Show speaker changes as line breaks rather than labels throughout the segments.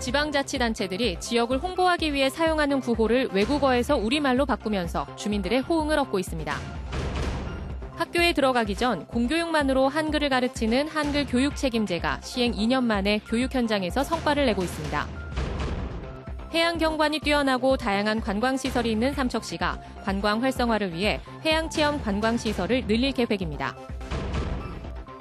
지방자치단체들이 지역을 홍보하기 위해 사용하는 구호를 외국어에서 우리말로 바꾸면서 주민들의 호응을 얻고 있습니다. 학교에 들어가기 전 공교육만으로 한글을 가르치는 한글 교육 책임제가 시행 2년 만에 교육 현장에서 성과를 내고 있습니다. 해양 경관이 뛰어나고 다양한 관광시설이 있는 삼척시가 관광 활성화를 위해 해양체험 관광시설을 늘릴 계획입니다.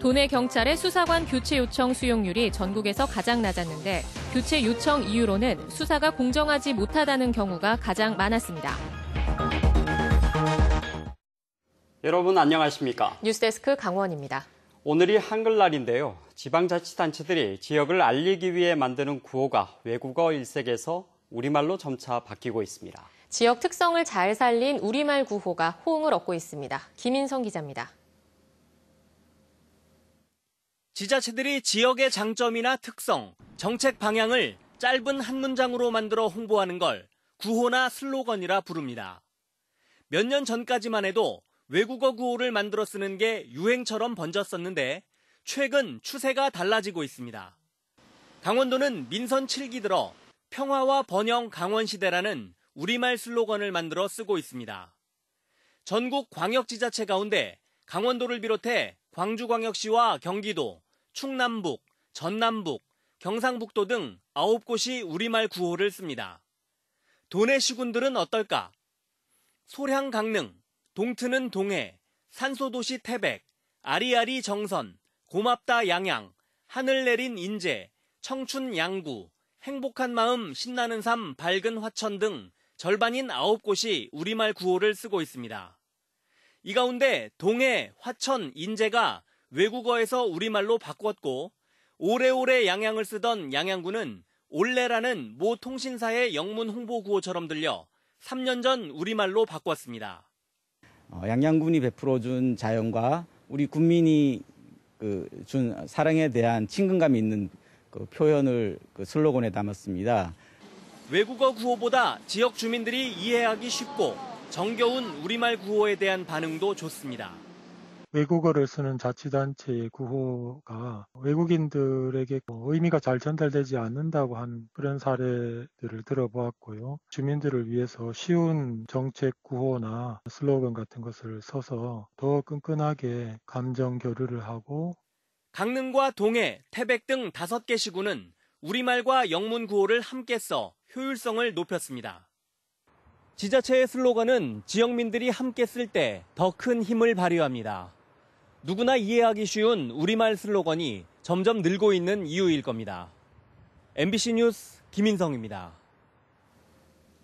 도내 경찰의 수사관 교체 요청 수용률이 전국에서 가장 낮았는데 교체 요청 이유로는 수사가 공정하지 못하다는 경우가 가장 많았습니다.
여러분 안녕하십니까?
뉴스데스크 강원입니다.
오늘이 한글날인데요. 지방자치단체들이 지역을 알리기 위해 만드는 구호가 외국어 일색에서 우리말로 점차 바뀌고 있습니다.
지역 특성을 잘 살린 우리말 구호가 호응을 얻고 있습니다. 김인성 기자입니다.
지자체들이 지역의 장점이나 특성, 정책 방향을 짧은 한 문장으로 만들어 홍보하는 걸 구호나 슬로건이라 부릅니다. 몇 년 전까지만 해도 외국어 구호를 만들어 쓰는 게 유행처럼 번졌었는데 최근 추세가 달라지고 있습니다. 강원도는 민선 7기 들어 평화와 번영 강원시대라는 우리말 슬로건을 만들어 쓰고 있습니다. 전국 광역지자체 가운데 강원도를 비롯해 광주광역시와 경기도, 충남북, 전남북, 경상북도 등 9곳이 우리말 구호를 씁니다. 도내 시군들은 어떨까? 소량 강릉, 동트는 동해, 산소도시 태백, 아리아리 정선, 고맙다 양양, 하늘 내린 인제, 청춘 양구, 행복한 마음 신나는 삶 밝은 화천 등 절반인 9곳이 우리말 구호를 쓰고 있습니다. 이 가운데 동해, 화천, 인제가 외국어에서 우리말로 바꿨고 오래오래 양양을 쓰던 양양구는 올레라는 모 통신사의 영문 홍보 구호처럼 들려 3년 전 우리말로 바꿨습니다.
양양군이 베풀어준 자연과 우리 국민이 준 사랑에 대한 친근감이 있는 표현을 슬로건에 담았습니다.
외국어 구호보다 지역 주민들이 이해하기 쉽고 정겨운 우리말 구호에 대한 반응도 좋습니다.
외국어를 쓰는 자치단체의 구호가 외국인들에게 의미가 잘 전달되지 않는다고 하는 그런 사례들을 들어보았고요. 주민들을 위해서 쉬운 정책 구호나 슬로건 같은 것을 써서 더 끈끈하게 감정 교류를 하고
강릉과 동해, 태백 등 5개 시군은 우리말과 영문 구호를 함께 써 효율성을 높였습니다. 지자체의 슬로건은 지역민들이 함께 쓸 때 더 큰 힘을 발휘합니다. 누구나 이해하기 쉬운 우리말 슬로건이 점점 늘고 있는 이유일 겁니다. MBC 뉴스 김인성입니다.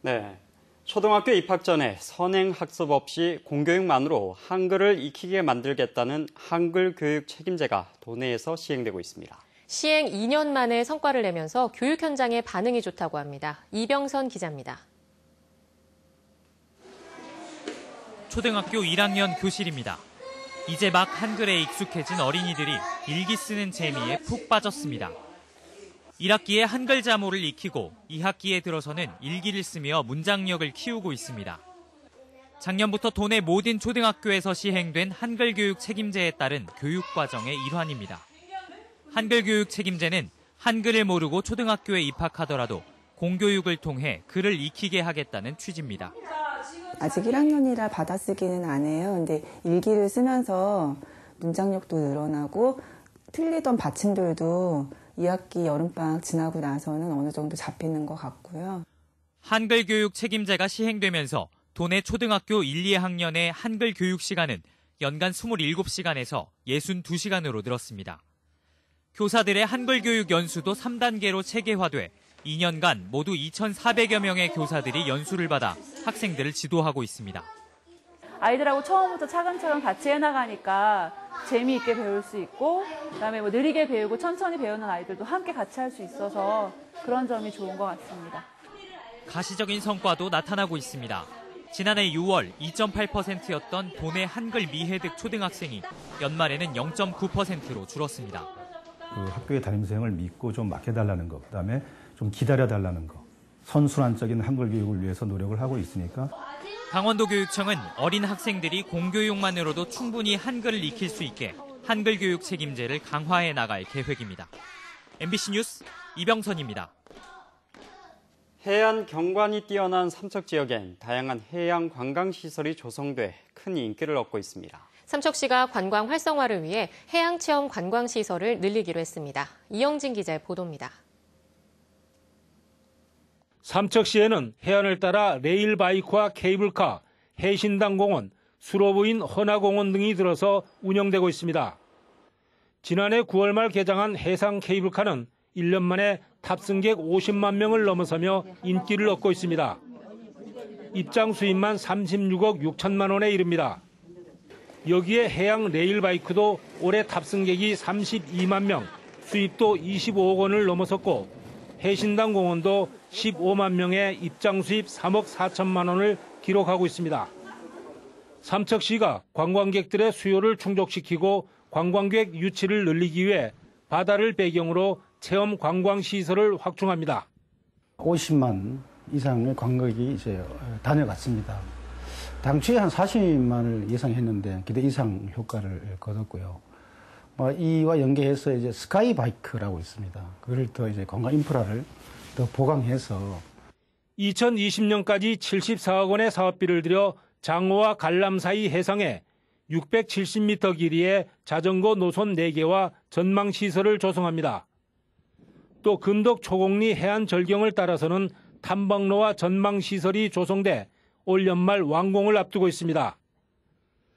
네, 초등학교 입학 전에 선행 학습 없이 공교육만으로 한글을 익히게 만들겠다는 한글 교육 책임제가 도내에서 시행되고 있습니다.
시행 2년 만에 성과를 내면서 교육 현장에 반응이 좋다고 합니다. 이병선 기자입니다.
초등학교 1학년 교실입니다. 이제 막 한글에 익숙해진 어린이들이 일기 쓰는 재미에 푹 빠졌습니다. 1학기에 한글 자모를 익히고 2학기에 들어서는 일기를 쓰며 문장력을 키우고 있습니다. 작년부터 도내 모든 초등학교에서 시행된 한글 교육 책임제에 따른 교육 과정의 일환입니다. 한글 교육 책임제는 한글을 모르고 초등학교에 입학하더라도 공교육을 통해 글을 익히게 하겠다는 취지입니다.
아직 1학년이라 받아쓰기는 안 해요. 근데 일기를 쓰면서 문장력도 늘어나고 틀리던 받침들도 2학기 여름방학 지나고 나서는 어느 정도 잡히는 것 같고요.
한글 교육 책임제가 시행되면서 도내 초등학교 1, 2학년의 한글 교육 시간은 연간 27시간에서 62시간으로 늘었습니다. 교사들의 한글 교육 연수도 3단계로 체계화돼 2년간 모두 2,400여 명의 교사들이 연수를 받아 학생들을 지도하고 있습니다.
아이들하고 처음부터 차근차근 같이 해나가니까 재미있게 배울 수 있고 그다음에 느리게 배우고 천천히 배우는 아이들도 함께 같이 할 수 있어서 그런 점이 좋은 것 같습니다.
가시적인 성과도 나타나고 있습니다. 지난해 6월 2.8%였던 도내 한글 미해득 초등학생이 연말에는 0.9%로 줄었습니다.
학교에 다니면서 믿고 좀 맡겨달라는 것, 그다음에 좀 기다려달라는 것, 선순환적인 한글 교육을 위해서 노력을 하고 있으니까.
강원도 교육청은 어린 학생들이 공교육만으로도 충분히 한글을 익힐 수 있게 한글 교육 책임제를 강화해 나갈 계획입니다. MBC 뉴스 이병선입니다.
해안 경관이 뛰어난 삼척 지역엔 다양한 해양 관광시설이 조성돼 큰 인기를 얻고 있습니다.
삼척시가 관광 활성화를 위해 해양체험 관광시설을 늘리기로 했습니다. 이영진 기자의 보도입니다.
삼척시에는 해안을 따라 레일바이크와 케이블카, 해신당공원, 수로부인 헌화공원 등이 들어서 운영되고 있습니다. 지난해 9월 말 개장한 해상 케이블카는 1년 만에 탑승객 50만 명을 넘어서며 인기를 얻고 있습니다. 입장 수입만 36억 6천만 원에 이릅니다. 여기에 해양 레일바이크도 올해 탑승객이 32만 명, 수입도 25억 원을 넘어섰고 해신당 공원도 15만 명의 입장 수입 3억 4천만 원을 기록하고 있습니다. 삼척시가 관광객들의 수요를 충족시키고 관광객 유치를 늘리기 위해 바다를 배경으로 체험 관광시설을 확충합니다.
50만 이상의 관광객이 이제 다녀갔습니다. 당초에 한 40만을 예상했는데 기대 이상 효과를 거뒀고요. 이와 연계해서 이제 스카이바이크라고 있습니다. 그걸 더 이제 관광 인프라를 더 보강해서
2020년까지 74억 원의 사업비를 들여 장어와 간람 사이 해상에 670m 길이의 자전거 노선 4개와 전망시설을 조성합니다. 또 근덕 초곡리 해안 절경을 따라서는 탐방로와 전망시설이 조성돼 올 연말 완공을 앞두고 있습니다.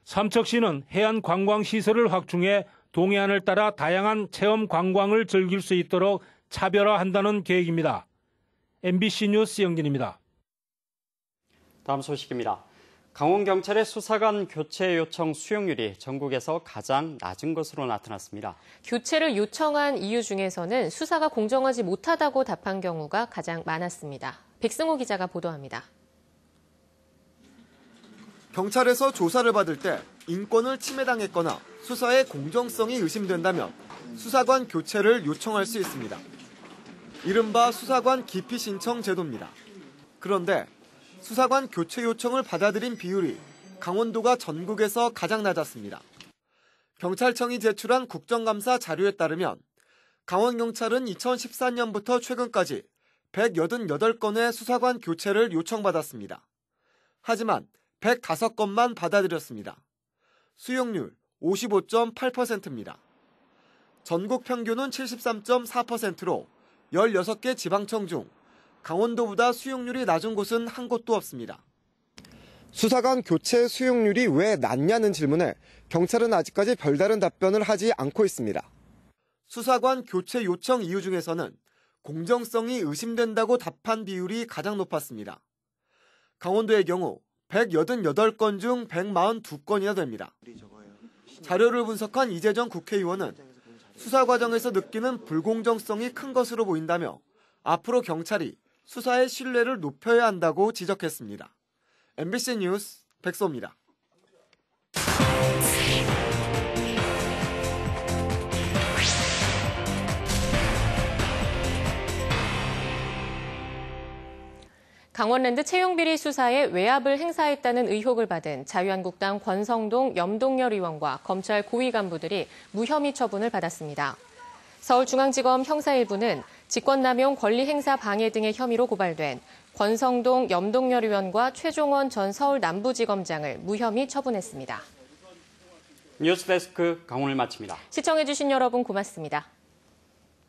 삼척시는 해안 관광시설을 확충해 동해안을 따라 다양한 체험 관광을 즐길 수 있도록 차별화한다는 계획입니다. MBC 뉴스 영진입니다.
다음 소식입니다. 강원경찰의 수사관 교체 요청 수용률이 전국에서 가장 낮은 것으로 나타났습니다.
교체를 요청한 이유 중에서는 수사가 공정하지 못하다고 답한 경우가 가장 많았습니다. 백승호 기자가 보도합니다.
경찰에서 조사를 받을 때 인권을 침해당했거나 수사의 공정성이 의심된다면 수사관 교체를 요청할 수 있습니다. 이른바 수사관 기피 신청 제도입니다. 그런데 수사관 교체 요청을 받아들인 비율이 강원도가 전국에서 가장 낮았습니다. 경찰청이 제출한 국정감사 자료에 따르면 강원경찰은 2014년부터 최근까지 188건의 수사관 교체를 요청받았습니다. 하지만 105건만 받아들였습니다. 수용률 55.8%입니다. 전국 평균은 73.4%로 16개 지방청 중 강원도보다 수용률이 낮은 곳은 한 곳도 없습니다. 수사관 교체 수용률이 왜 낮냐는 질문에 경찰은 아직까지 별다른 답변을 하지 않고 있습니다. 수사관 교체 요청 이유 중에서는 공정성이 의심된다고 답한 비율이 가장 높았습니다. 강원도의 경우 188건 중 142건이나 됩니다. 자료를 분석한 이재정 국회의원은 수사 과정에서 느끼는 불공정성이 큰 것으로 보인다며 앞으로 경찰이 수사의 신뢰를 높여야 한다고 지적했습니다. MBC 뉴스 백소입니다.
강원랜드 채용비리 수사에 외압을 행사했다는 의혹을 받은 자유한국당 권성동 염동열 의원과 검찰 고위 간부들이 무혐의 처분을 받았습니다. 서울중앙지검 형사 1부는 직권남용 권리행사 방해 등의 혐의로 고발된 권성동 염동열 의원과 최종원 전 서울 남부지검장을 무혐의 처분했습니다.
뉴스데스크 강원을 마칩니다.
시청해주신 여러분 고맙습니다.